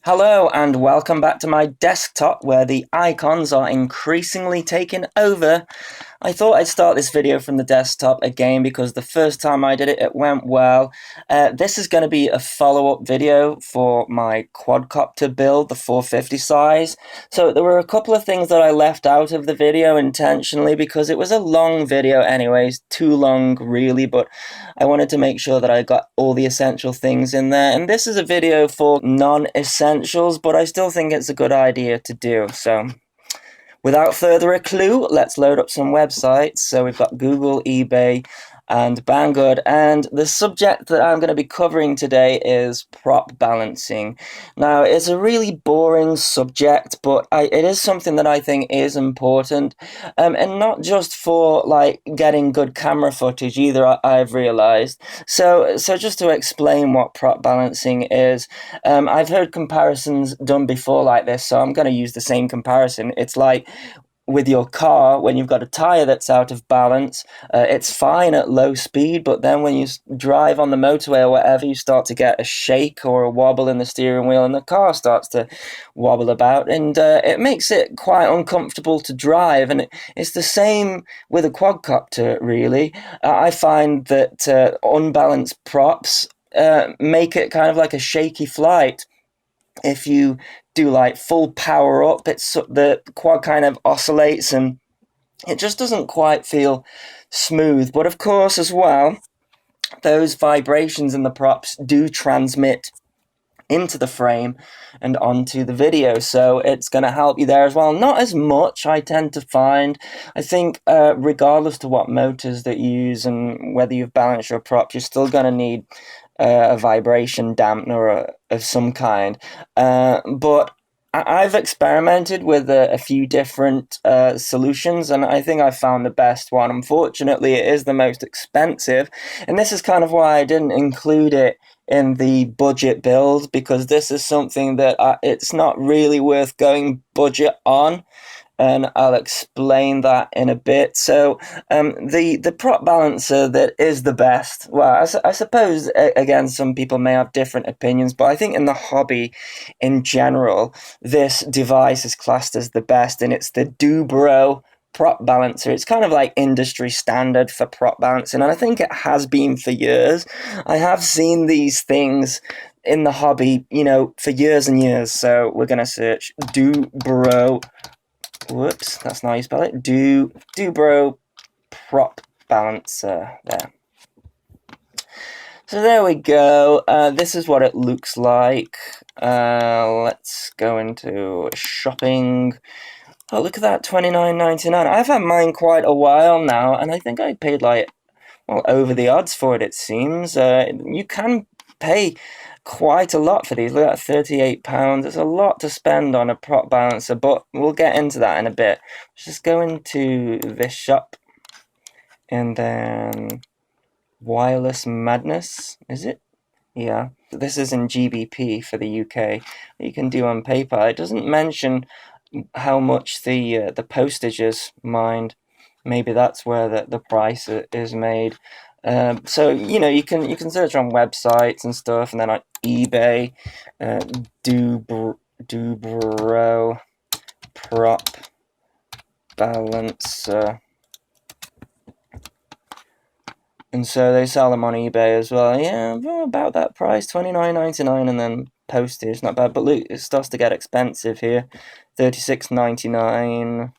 Hello and welcome back to my desktop where the icons are increasingly taking over. I thought I'd start this video from the desktop again because the first time I did it, it went well. This is going to be a follow-up video for my quadcopter build, the 450 size. So there were a couple of things that I left out of the video intentionally because it was a long video anyways, too long really, but I wanted to make sure that I got all the essential things in there. And this is a video for non-essentials, but I still think it's a good idea to do. So without further ado, let's load up some websites. So we've got Google, eBay, and Banggood, and the subject that I'm going to be covering today is prop balancing. Now, it's a really boring subject, but it is something that I think is important, and not just for like getting good camera footage either. I've realized. So just to explain what prop balancing is, I've heard comparisons done before like this, so I'm going to use the same comparison. It's like with your car, when you've got a tire that's out of balance, it's fine at low speed, but then when you drive on the motorway or whatever, you start to get a shake or a wobble in the steering wheel and the car starts to wobble about, and it makes it quite uncomfortable to drive. And it's the same with a quadcopter, really. I find that unbalanced props make it kind of like a shaky flight. If you do like full power up, the quad kind of oscillates and it just doesn't quite feel smooth. But of course, as well, those vibrations in the props do transmit into the frame and onto the video, so it's going to help you there as well. Not as much, I tend to find. I think regardless to what motors that you use and whether you've balanced your props, you're still going to need a vibration dampener of some kind. But I've experimented with a few different solutions, and I think I found the best one. Unfortunately, it is the most expensive, and this is kind of why I didn't include it in the budget build, because this is something that it's not really worth going budget on. And I'll explain that in a bit. So the prop balancer that is the best, well, I suppose, again, some people may have different opinions, but I think in the hobby in general, this device is classed as the best, and it's the Dobro prop balancer. It's kind of like industry standard for prop balancing, and I think it has been for years. I have seen these things in the hobby, for years and years. So we're going to search Dobro. Whoops, that's not how you spell it. Dobro prop balancer. There. So there we go. This is what it looks like. Let's go into shopping. Oh, look at that, $29.99. I've had mine quite a while now, and I think I paid over the odds for it. It seems you can pay quite a lot for these. Look at that, £38. It's a lot to spend on a prop balancer, but we'll get into that in a bit. Let's just go into this shop, and then Wireless Madness, is it? Yeah, this is in GBP for the UK. You can do on PayPal. It doesn't mention how much the postage is, mind. Maybe that's where the price is made. So you can search on websites and stuff, and then on eBay, Dobro prop balancer, and so they sell them on eBay as well. Yeah, about that price, $29.99, and then postage, not bad. But look, it starts to get expensive here, $36.99.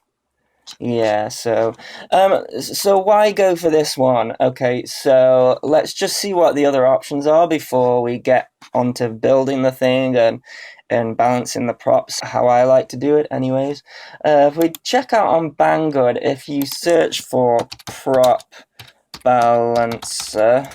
Yeah, so why go for this one? Okay, so let's just see what the other options are before we get onto building the thing and balancing the props, how I like to do it anyways. If we check out on Banggood, if you search for prop balancer,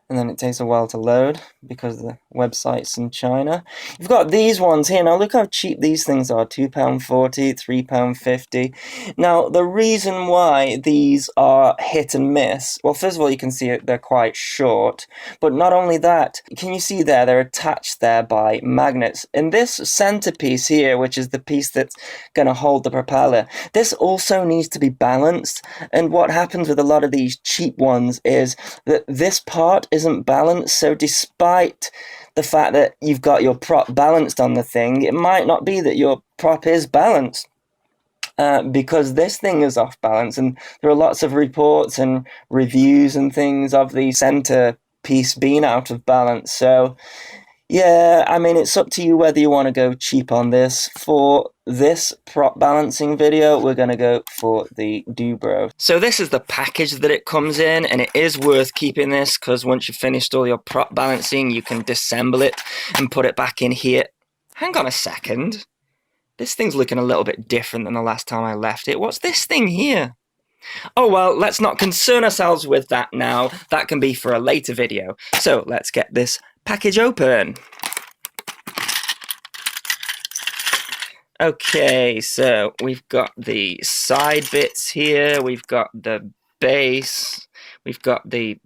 and then it takes a while to load because the website's in China. You've got these ones here. Now look how cheap these things are, £2.40, £3.50. Now the reason why these are hit and miss, well, first of all, you can see they're quite short, but not only that, can you see there, they're attached there by magnets. And this centerpiece here, which is the piece that's going to hold the propeller, this also needs to be balanced. And what happens with a lot of these cheap ones is that this part is isn't balanced. So despite the fact that you've got your prop balanced on the thing, it might not be that your prop is balanced. Because this thing is off balance, and there are lots of reports and reviews and things of the center piece being out of balance. So yeah, I mean, it's up to you whether you want to go cheap on this. For this prop balancing video, we're going to go for the Dubro. So this is the package that it comes in, and it is worth keeping this because once you've finished all your prop balancing, you can disassemble it and put it back in here. Hang on a second. This thing's looking a little bit different than the last time I left it. What's this thing here? Oh well, let's not concern ourselves with that now. That can be for a later video. So let's get this package open. Okay, so we've got the side bits here, we've got the base, we've got the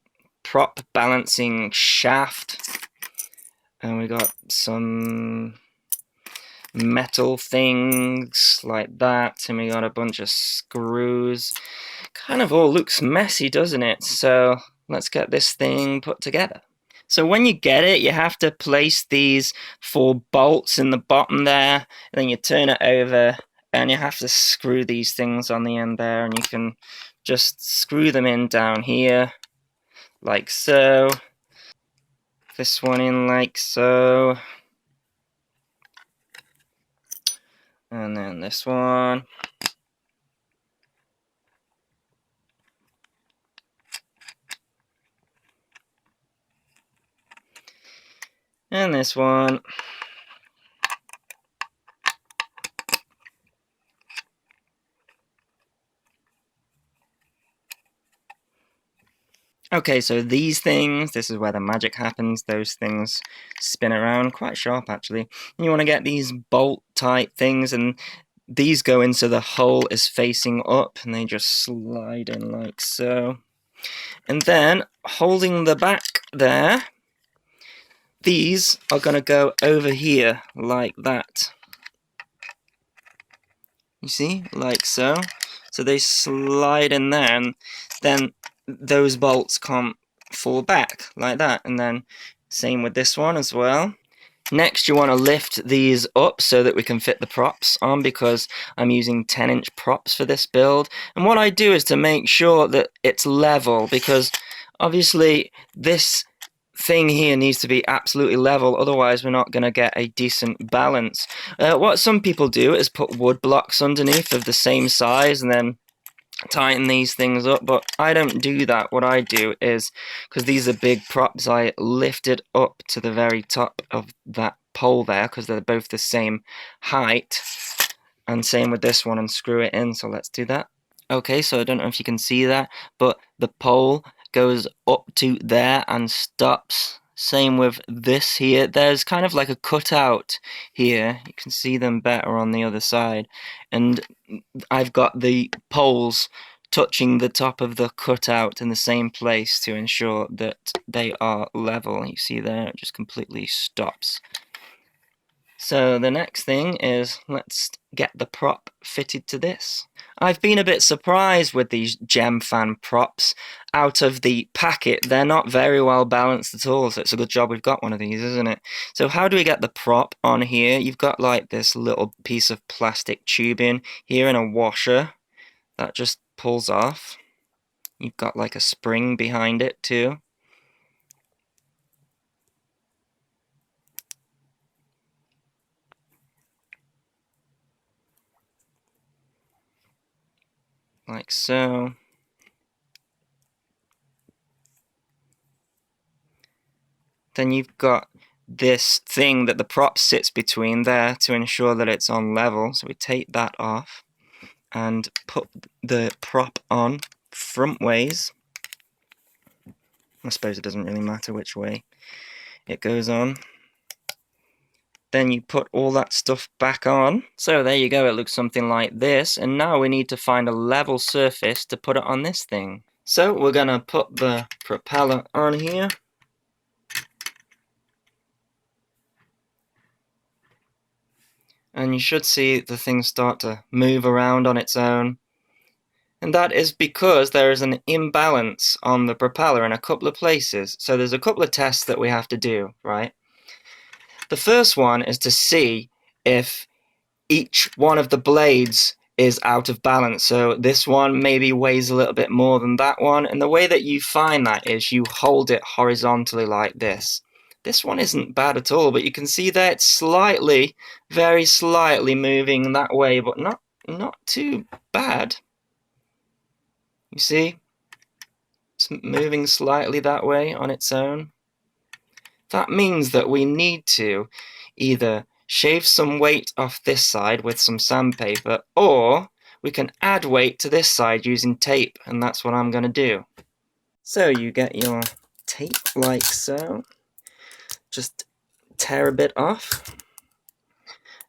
prop balancing shaft, and we got some metal things like that, and we got a bunch of screws. Kind of all looks messy, doesn't it? So let's get this thing put together. So when you get it, you have to place these 4 bolts in the bottom there, and then you turn it over, and you have to screw these things on the end there, and you can just screw them in down here, like so. This one in like so. And then this one. And this one. Okay, so these things, this is where the magic happens. Those things spin around, quite sharp actually. And you want to get these bolt type things, and these go in so the hole is facing up, and they just slide in like so. And then, holding the back there, these are going to go over here like that. You see? Like so. So they slide in there, and then those bolts can't fall back like that. And then same with this one as well. Next, you want to lift these up so that we can fit the props on, because I'm using 10-inch props for this build. And what I do is to make sure that it's level, because obviously this thing here needs to be absolutely level, otherwise we're not going to get a decent balance. What some people do is put wood blocks underneath of the same size and then tighten these things up, but I don't do that. What I do is, because these are big props, I lift it up to the very top of that pole there, because they're both the same height, and same with this one, and screw it in. So let's do that. Okay, so I don't know if you can see that, but the pole goes up to there and stops. Same with this here. There's kind of like a cutout here. You can see them better on the other side. And I've got the poles touching the top of the cutout in the same place to ensure that they are level. You see there, it just completely stops. So the next thing is, let's get the prop fitted to this. I've been a bit surprised with these Gemfan props. Out of the packet, they're not very well balanced at all, so it's a good job we've got one of these, isn't it? So how do we get the prop on here? You've got like this little piece of plastic tubing here and a washer that just pulls off. You've got like a spring behind it too. Like so. Then you've got this thing that the prop sits between there to ensure that it's on level. So we take that off and put the prop on front ways. I suppose it doesn't really matter which way it goes on. Then you put all that stuff back on. So there you go, it looks something like this. And now we need to find a level surface to put it on this thing. So we're going to put the propeller on here. And you should see the thing start to move around on its own. And that is because there is an imbalance on the propeller in a couple of places. So there's a couple of tests that we have to do, right? The first one is to see if each one of the blades is out of balance. So this one maybe weighs a little bit more than that one. And the way that you find that is you hold it horizontally like this. This one isn't bad at all, but you can see that it's slightly, very slightly moving that way, but not too bad. You see? It's moving slightly that way on its own. That means that we need to either shave some weight off this side with some sandpaper, or we can add weight to this side using tape, and that's what I'm going to do. So you get your tape like so, just tear a bit off,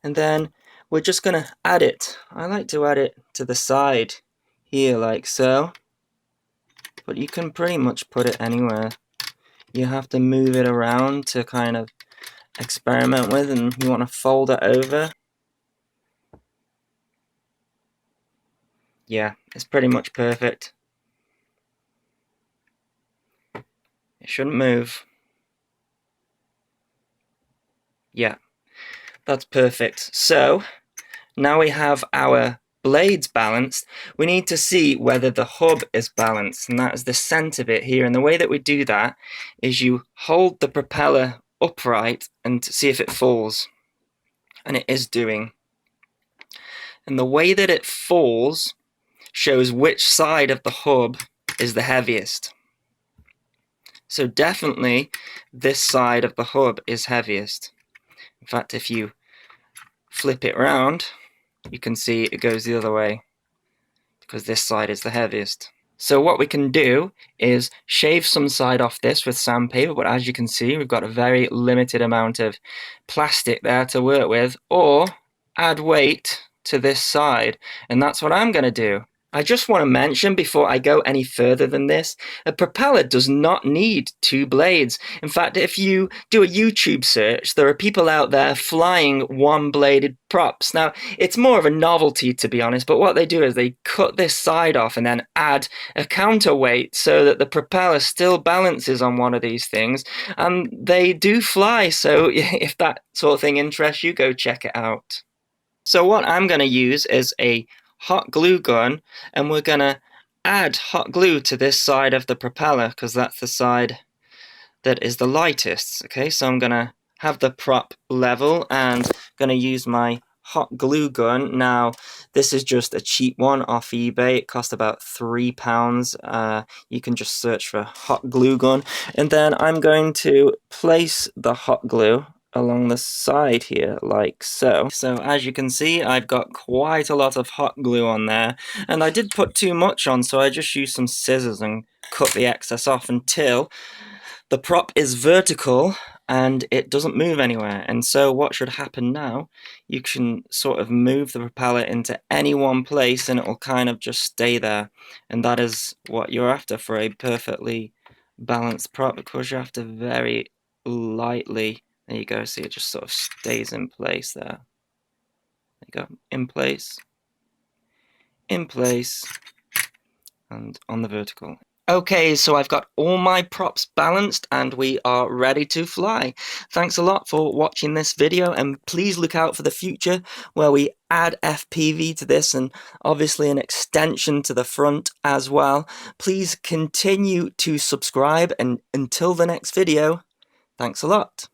and then we're just going to add it. I like to add it to the side here like so, but you can pretty much put it anywhere. You have to move it around to kind of experiment with, and you want to fold it over. Yeah, it's pretty much perfect. It shouldn't move. Yeah, that's perfect. So now we have our blades balanced. We need to see whether the hub is balanced, and that is the center bit here. And the way that we do that is you hold the propeller upright and see if it falls, and it is doing. And the way that it falls shows which side of the hub is the heaviest. So definitely this side of the hub is heaviest. In fact, if you flip it around, you can see it goes the other way, because this side is the heaviest. So what we can do is shave some side off this with sandpaper, but as you can see, we've got a very limited amount of plastic there to work with, or add weight to this side, and that's what I'm going to do. I just want to mention before I go any further than this, a propeller does not need two blades. In fact, if you do a YouTube search, there are people out there flying one-bladed props. Now, it's more of a novelty, to be honest, but what they do is they cut this side off and then add a counterweight so that the propeller still balances on one of these things, and they do fly. So if that sort of thing interests you, go check it out. So what I'm going to use is a hot glue gun, and we're going to add hot glue to this side of the propeller because that's the side that is the lightest. Okay, so I'm going to have the prop level and going to use my hot glue gun. Now this is just a cheap one off eBay. It cost about £3. You can just search for hot glue gun, and then I'm going to place the hot glue along the side here like so. So as you can see, I've got quite a lot of hot glue on there, and I did put too much on, so I just used some scissors and cut the excess off until the prop is vertical and it doesn't move anywhere. And so what should happen now, you can sort of move the propeller into any one place and it will kind of just stay there, and that is what you're after for a perfectly balanced prop, because you have to very lightly, there you go, see it just sort of stays in place there. There you go, in place, and on the vertical. Okay, so I've got all my props balanced and we are ready to fly. Thanks a lot for watching this video, and please look out for the future where we add FPV to this and obviously an extension to the front as well. Please continue to subscribe, and until the next video, thanks a lot.